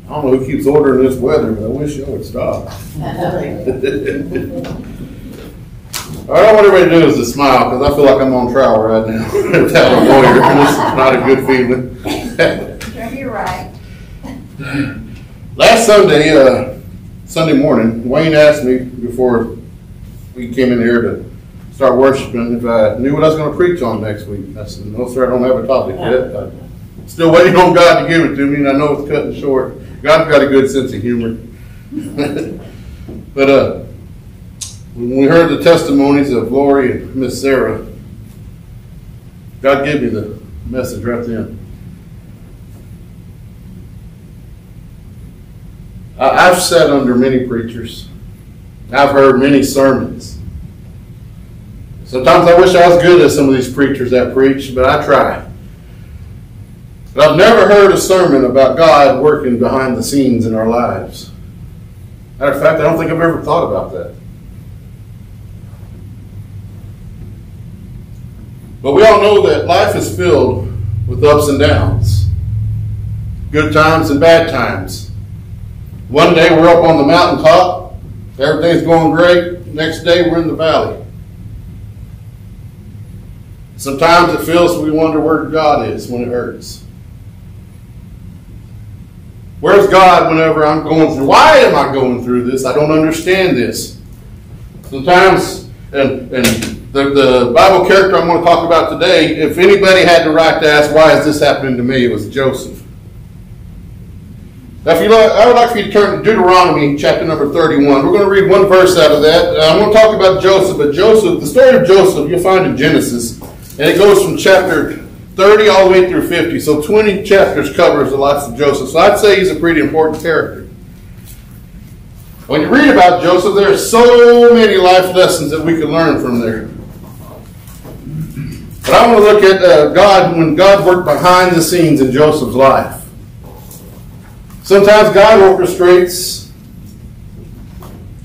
I don't know who keeps ordering this weather, but I wish y'all would stop. All right, I want everybody to do is to smile, because I feel like I'm on trial right now. Without a lawyer, this is not a good feeling. You're right. Last Sunday morning, Wayne asked me before we came in here to start worshiping if I knew what I was going to preach on next week. I said, no, sir, I don't have a topic yet. I'm still waiting on God to give it to me, and I know it's cutting short. God's got a good sense of humor. But when we heard the testimonies of Lori and Miss Sarah, God gave me the message right then. I've sat under many preachers. I've heard many sermons. Sometimes I wish I was good as some of these preachers that preach, but I try. But I've never heard a sermon about God working behind the scenes in our lives. Matter of fact, I don't think I've ever thought about that. But we all know that life is filled with ups and downs, good times and bad times. One day we're up on the mountaintop, everything's going great. Next day we're in the valley. Sometimes it feels we wonder where God is when it hurts. Where's God whenever I'm going through? Why am I going through this? I don't understand this. Sometimes, and the Bible character I'm going to talk about today, if anybody had the right to ask, why is this happening to me, it was Joseph. Now, I would like for you to turn to Deuteronomy chapter number 31. We're going to read one verse out of that. I'm going to talk about Joseph, but Joseph, the story of Joseph, you'll find in Genesis, and it goes from chapter 30 all the way through 50. So 20 chapters covers the life of Joseph. So I'd say he's a pretty important character. When you read about Joseph, there are so many life lessons that we can learn from there. But I want to look at God, when God worked behind the scenes in Joseph's life. Sometimes God orchestrates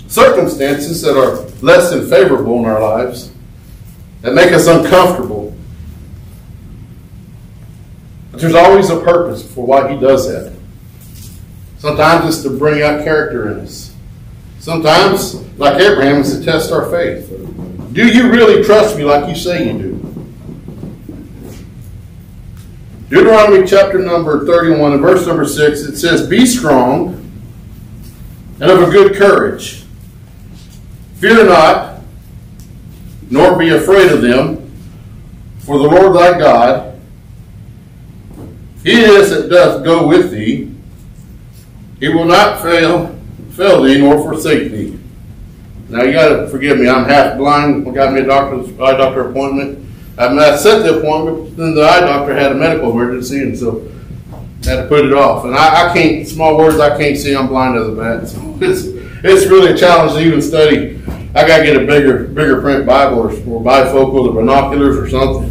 circumstances that are less than favorable in our lives, that make us uncomfortable. But there's always a purpose for why he does that. Sometimes it's to bring out character in us. Sometimes, like Abraham, it's to test our faith. Do you really trust me like you say you do? Deuteronomy chapter number 31 and verse number 6, it says, be strong and of a good courage. Fear not, nor be afraid of them, for the Lord thy God, he it is that doth go with thee. He will not fail thee nor forsake thee. Now you got to forgive me, I'm half blind. I got me a eye doctor appointment. I set the appointment, then the eye doctor had a medical emergency, and so I had to put it off. And I can't, small words, I can't see, I'm blind as a bat. So it's really a challenge to even study. I got to get a bigger print Bible or bifocals or binoculars or something.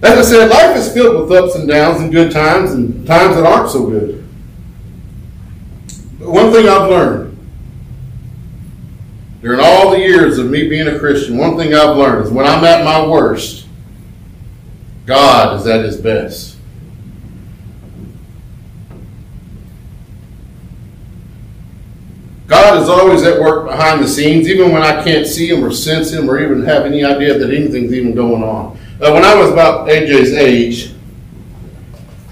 As I said, life is filled with ups and downs and good times and times that aren't so good. But one thing I've learned, during all the years of me being a Christian, one thing I've learned is when I'm at my worst, God is at his best. God is always at work behind the scenes, even when I can't see him or sense him or even have any idea that anything's even going on. When I was about AJ's age,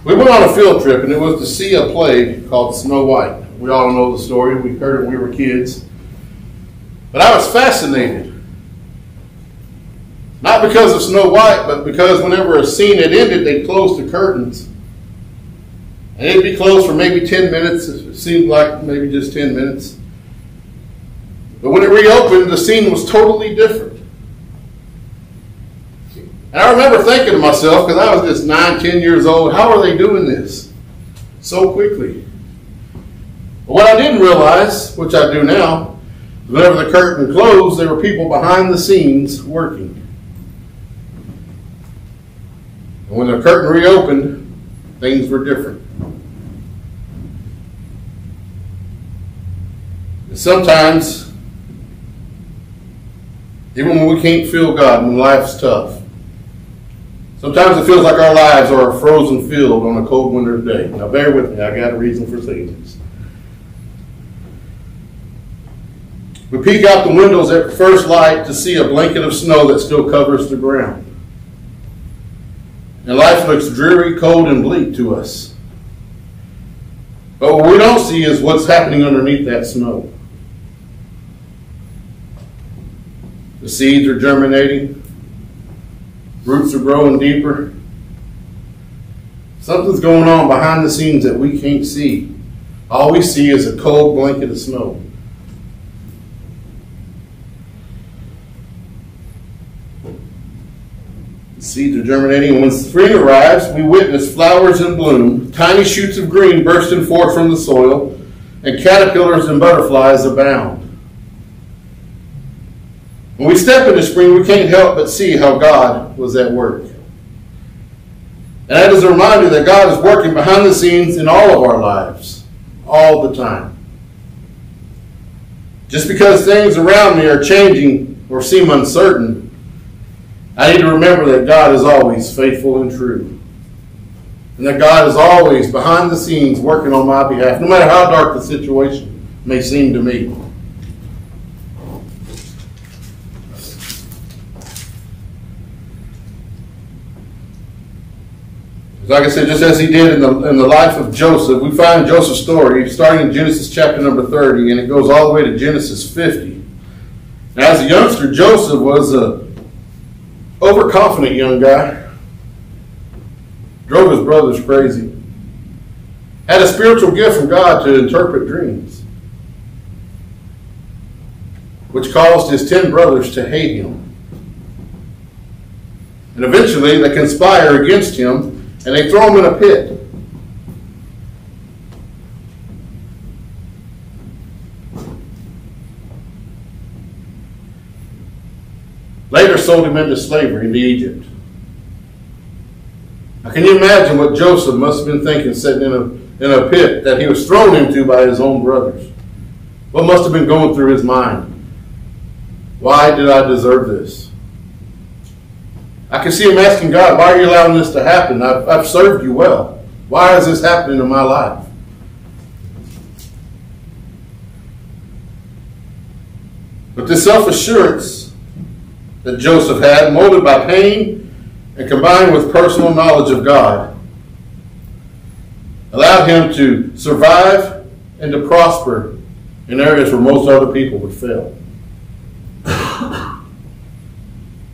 we went on a field trip, and it was to see a play called Snow White. We all know the story. We heard it when we were kids. But I was fascinated. Not because of Snow White, but because whenever a scene had ended, they'd close the curtains. And it'd be closed for maybe 10 minutes. It seemed like maybe just 10 minutes. But when it reopened, the scene was totally different. And I remember thinking to myself, because I was just 9, 10 years old, how are they doing this so quickly? But what I didn't realize, which I do now, whenever the curtain closed, there were people behind the scenes working. And when the curtain reopened, things were different. And sometimes, even when we can't feel God, when life's tough, Sometimes it feels like our lives are a frozen field on a cold winter's day. Now bear with me, I got a reason for saying this. We peek out the windows at first light to see a blanket of snow that still covers the ground. And life looks dreary, cold, and bleak to us. But what we don't see is what's happening underneath that snow. The seeds are germinating. Roots are growing deeper. Something's going on behind the scenes that we can't see. All we see is a cold blanket of snow. The seeds are germinating, and when spring arrives, we witness flowers in bloom, tiny shoots of green bursting forth from the soil, and caterpillars and butterflies abound. When we step into spring, we can't help but see how God was at work. And that is a reminder that God is working behind the scenes in all of our lives, all the time. Just because things around me are changing or seem uncertain, I need to remember that God is always faithful and true. And that God is always behind the scenes working on my behalf, no matter how dark the situation may seem to me. Like I said, just as he did in the life of Joseph, we find Joseph's story starting in Genesis chapter number 30, and it goes all the way to Genesis 50. Now, as a youngster, Joseph was a overconfident young guy. Drove his brothers crazy. Had a spiritual gift from God to interpret dreams, which caused his 10 brothers to hate him. And eventually they conspire against him, and they throw him in a pit. Later sold him into slavery into Egypt. Now, can you imagine what Joseph must have been thinking sitting in a pit that he was thrown into by his own brothers? What must have been going through his mind? Why did I deserve this? I can see him asking God, why are you allowing this to happen? I've served you well. Why is this happening in my life? But this self-assurance that Joseph had, molded by pain and combined with personal knowledge of God, allowed him to survive and to prosper in areas where most other people would fail.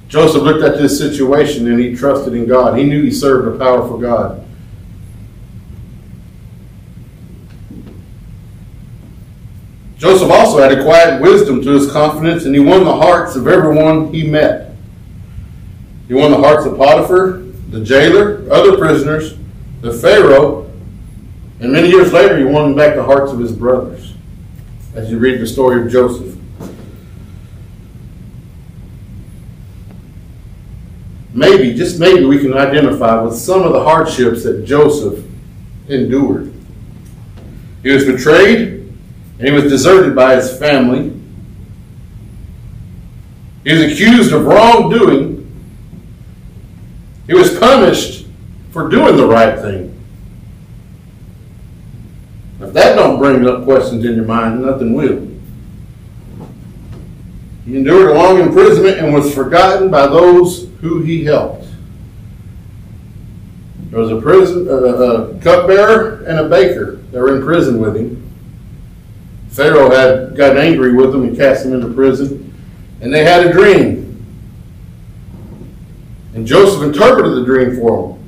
Joseph looked at this situation and he trusted in God. He knew he served a powerful God. Joseph also had a quiet wisdom to his confidence, and he won the hearts of everyone he met. He won the hearts of Potiphar, the jailer, other prisoners, the Pharaoh, and many years later he won back the hearts of his brothers, as you read the story of Joseph. Maybe, just maybe, we can identify with some of the hardships that Joseph endured. He was betrayed, and he was deserted by his family. He was accused of wrongdoing. He was punished for doing the right thing. If that don't bring up questions in your mind, nothing will. He endured a long imprisonment and was forgotten by those who he helped. There was a cupbearer and a baker that were in prison with him. Pharaoh had gotten angry with them and cast them into prison, and they had a dream. And Joseph interpreted the dream for them.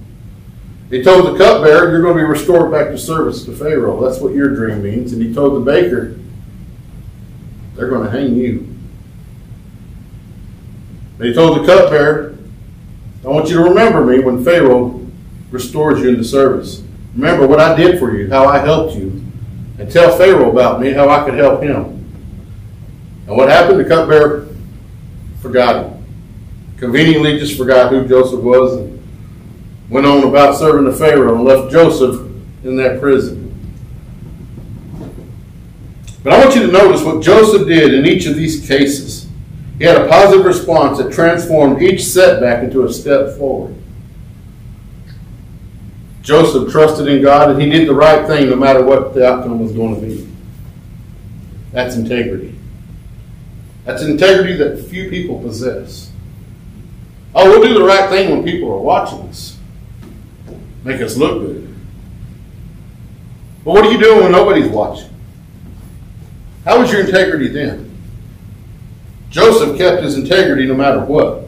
He told the cupbearer, you're going to be restored back to service to Pharaoh. That's what your dream means. And he told the baker, they're going to hang you. And he told the cupbearer, I want you to remember me when Pharaoh restores you into service. Remember what I did for you, how I helped you. And tell Pharaoh about me, how I could help him. And what happened? The cupbearer forgot him. Conveniently just forgot who Joseph was and went on about serving the Pharaoh and left Joseph in that prison. But I want you to notice what Joseph did in each of these cases. He had a positive response that transformed each setback into a step forward. Joseph trusted in God and he did the right thing no matter what the outcome was going to be. That's integrity. That's integrity that few people possess. Oh, we'll do the right thing when people are watching us. Make us look good. But what are you doing when nobody's watching? How was your integrity then? Joseph kept his integrity no matter what.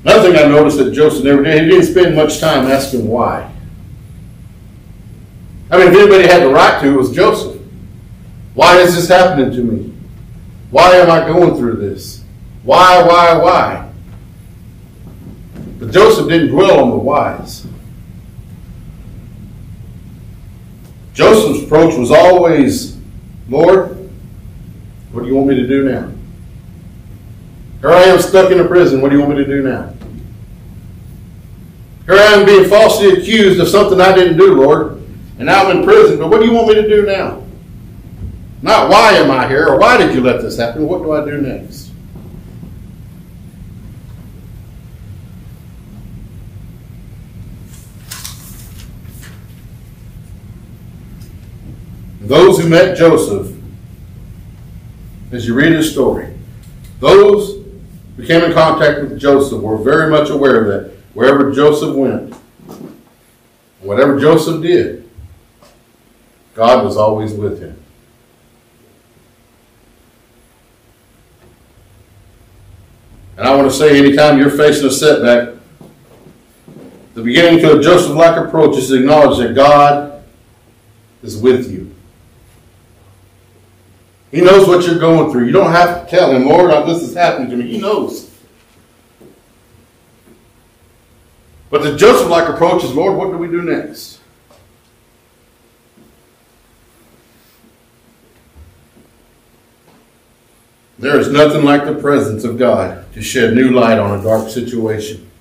Another thing I noticed that Joseph never did, he didn't spend much time asking why. I mean, if anybody had the right to, it was Joseph. Why is this happening to me? Why am I going through this? Why? But Joseph didn't dwell on the whys. Joseph's approach was always, Lord, what do you want me to do now? Here I am stuck in a prison. What do you want me to do now? Here I am being falsely accused of something I didn't do, Lord. And now I'm in prison. But what do you want me to do now? Not why am I here or why did you let this happen? What do I do next? Those who met Joseph, as you read his story, those who came in contact with Joseph were very much aware that wherever Joseph went, whatever Joseph did, God was always with him. And I want to say, anytime you're facing a setback, the beginning to a Joseph-like approach is to acknowledge that God is with you. He knows what you're going through. You don't have to tell him, Lord, this is happening to me. He knows. But the Joseph-like approach is, Lord, what do we do next? There is nothing like the presence of God to shed new light on a dark situation.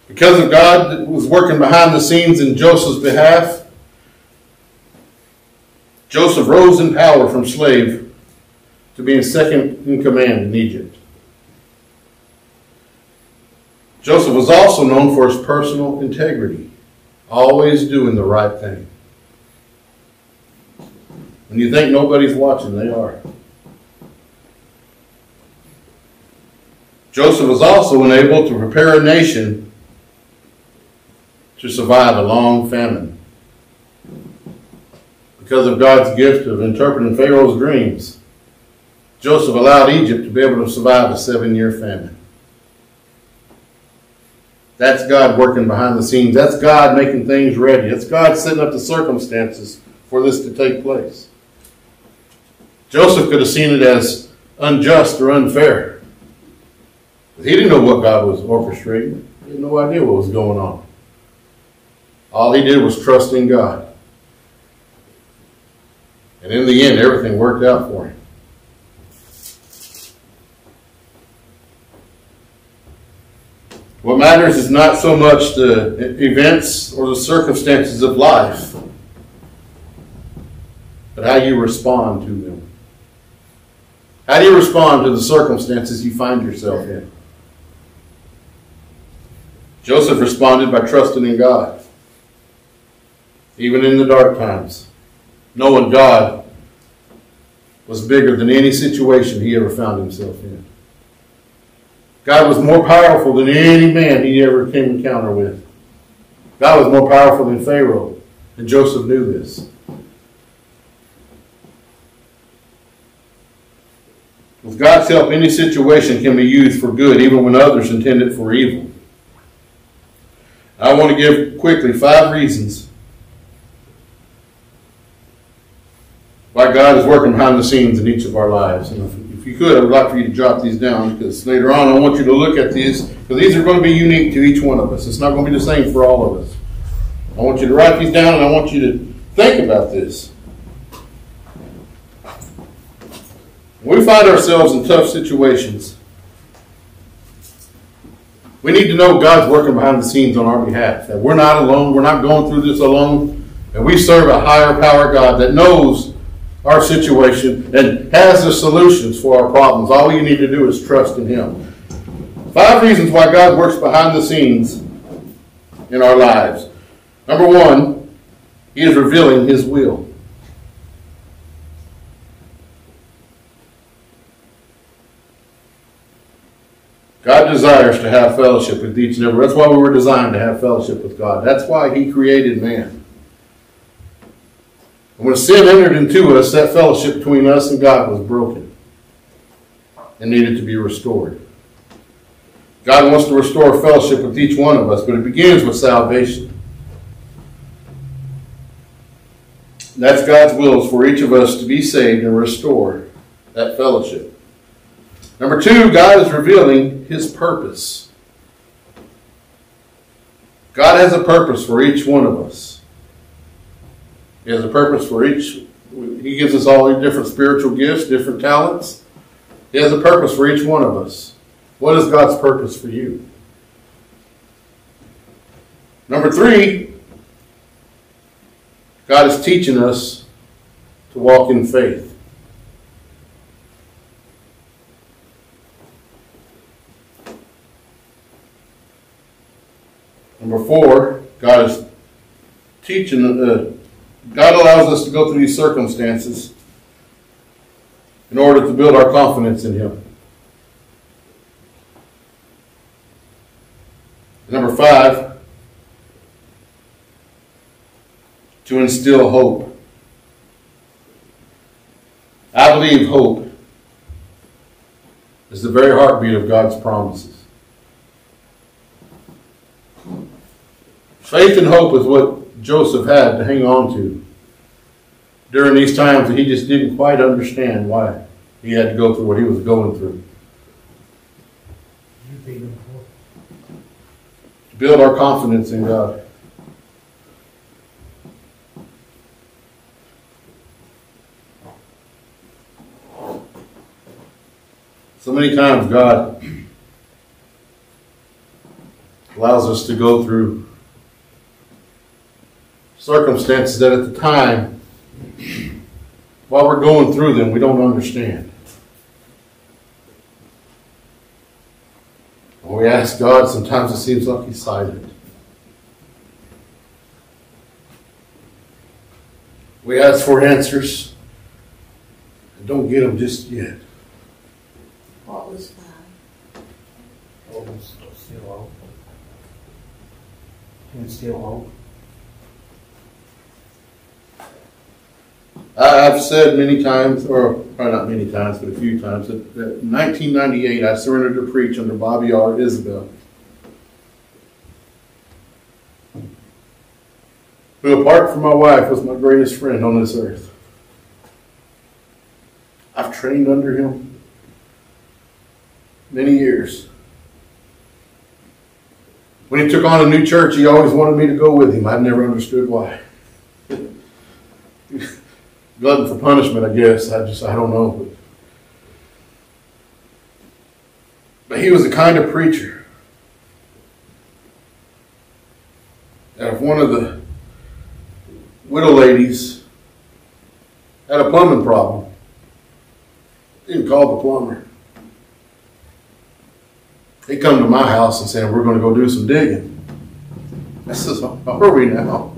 Because of God that was working behind the scenes in Joseph's behalf, Joseph rose in power from slave to being second in command in Egypt. Joseph was also known for his personal integrity, always doing the right thing. When you think nobody's watching, they are. Joseph was also enabled to prepare a nation to survive a long famine. Because of God's gift of interpreting Pharaoh's dreams, Joseph allowed Egypt to be able to survive a 7-year famine. That's God working behind the scenes. That's God making things ready. That's God setting up the circumstances for this to take place. Joseph could have seen it as unjust or unfair. But he didn't know what God was orchestrating. He had no idea what was going on. All he did was trust in God. And in the end, everything worked out for him. What matters is not so much the events or the circumstances of life, but how you respond to them. How do you respond to the circumstances you find yourself in? Joseph responded by trusting in God, even in the dark times, knowing God was bigger than any situation he ever found himself in. God was more powerful than any man he ever came encounter with. God was more powerful than Pharaoh, and Joseph knew this. With God's help, any situation can be used for good, even when others intend it for evil. I want to give quickly 5 reasons why God is working behind the scenes in each of our lives. And if you could, I would like for you to jot these down, because later on I want you to look at these, because these are going to be unique to each one of us. It's not going to be the same for all of us. I want you to write these down, and I want you to think about this. When we find ourselves in tough situations, we need to know God's working behind the scenes on our behalf. That we're not alone. We're not going through this alone. And we serve a higher power God that knows our situation and has the solutions for our problems. All you need to do is trust in Him. 5 reasons why God works behind the scenes in our lives. Number 1, He is revealing His will. God desires to have fellowship with each and every. That's why we were designed to have fellowship with God. That's why He created man. And when sin entered into us, that fellowship between us and God was broken and needed to be restored. God wants to restore fellowship with each one of us, but it begins with salvation. And that's God's will, is for each of us to be saved and restore that fellowship. Number 2, God is revealing His purpose. God has a purpose for each one of us. He has a purpose for each. He gives us all these different spiritual gifts, different talents. He has a purpose for each one of us. What is God's purpose for you? Number 3, God is teaching us to walk in faith. Number 4, God is teaching. God allows us to go through these circumstances in order to build our confidence in Him. Number 5, to instill hope. I believe hope is the very heartbeat of God's promises. Faith and hope is what Joseph had to hang on to during these times that he just didn't quite understand why he had to go through what he was going through. To build our confidence in God. So many times God allows us to go through circumstances that at the time, while we're going through them, we don't understand. When we ask God, sometimes it seems like He's silent. We ask for answers and don't get them just yet. What was that? Oh, still hope. Instill hope. I've said many times, or probably not many times, but a few times, that in 1998 I surrendered to preach under Bobby R. Isabel, who, apart from my wife, was my greatest friend on this earth. I've trained under him many years. When he took on a new church, he always wanted me to go with him. I've never understood why. Glutton for punishment, I guess. I don't know. But he was the kind of preacher that if one of the widow ladies had a plumbing problem, he didn't call the plumber. He'd come to my house and say, "We're going to go do some digging." I says, "How are we now?"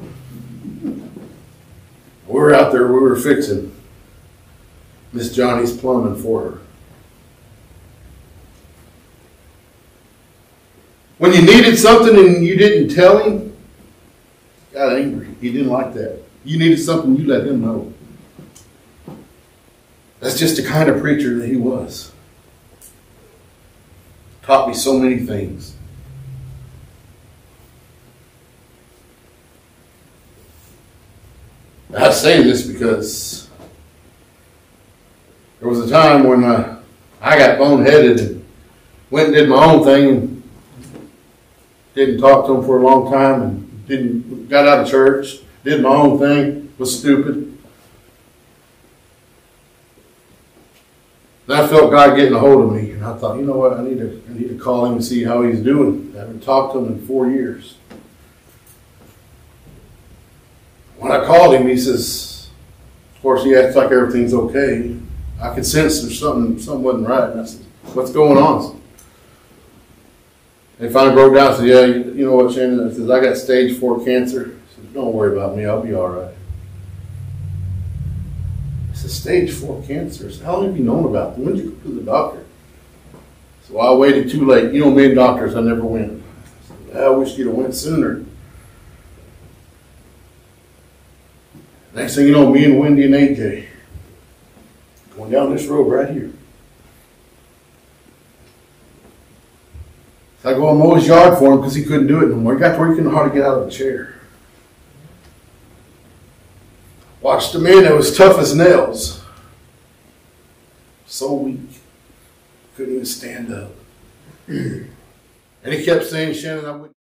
We were out there, we were fixing Miss Johnny's plumbing for her. When you needed something and you didn't tell him, he got angry. He didn't like that. You needed something, you let him know. That's just the kind of preacher that he was. Taught me so many things. I say this because there was a time when I got boneheaded and went and did my own thing and didn't talk to him for a long time and got out of church, did my own thing, was stupid. Then I felt God getting a hold of me, and I thought, you know what, I need to call him and see how he's doing. I haven't talked to him in 4 years. When I called him, he says, of course, he acts like everything's okay. I could sense there's something wasn't right. And I said, "What's going on?" They finally broke down and said, yeah, you know what, Shannon? I says, I got stage 4 cancer. I said, don't worry about me. I'll be all right. I said, stage 4 cancer? I said, how long have you known about it? When did you go to the doctor? So I waited too late. You know me and doctors, I never went. I said, I wish you'd have went sooner. Next thing you know, me and Wendy and AJ going down this road right here. So I go and mow his yard for him because he couldn't do it no more. He got to where he couldn't hardly get out of the chair. Watched a man that was tough as nails. So weak. Couldn't even stand up. And he kept saying, Shannon, I wouldn't.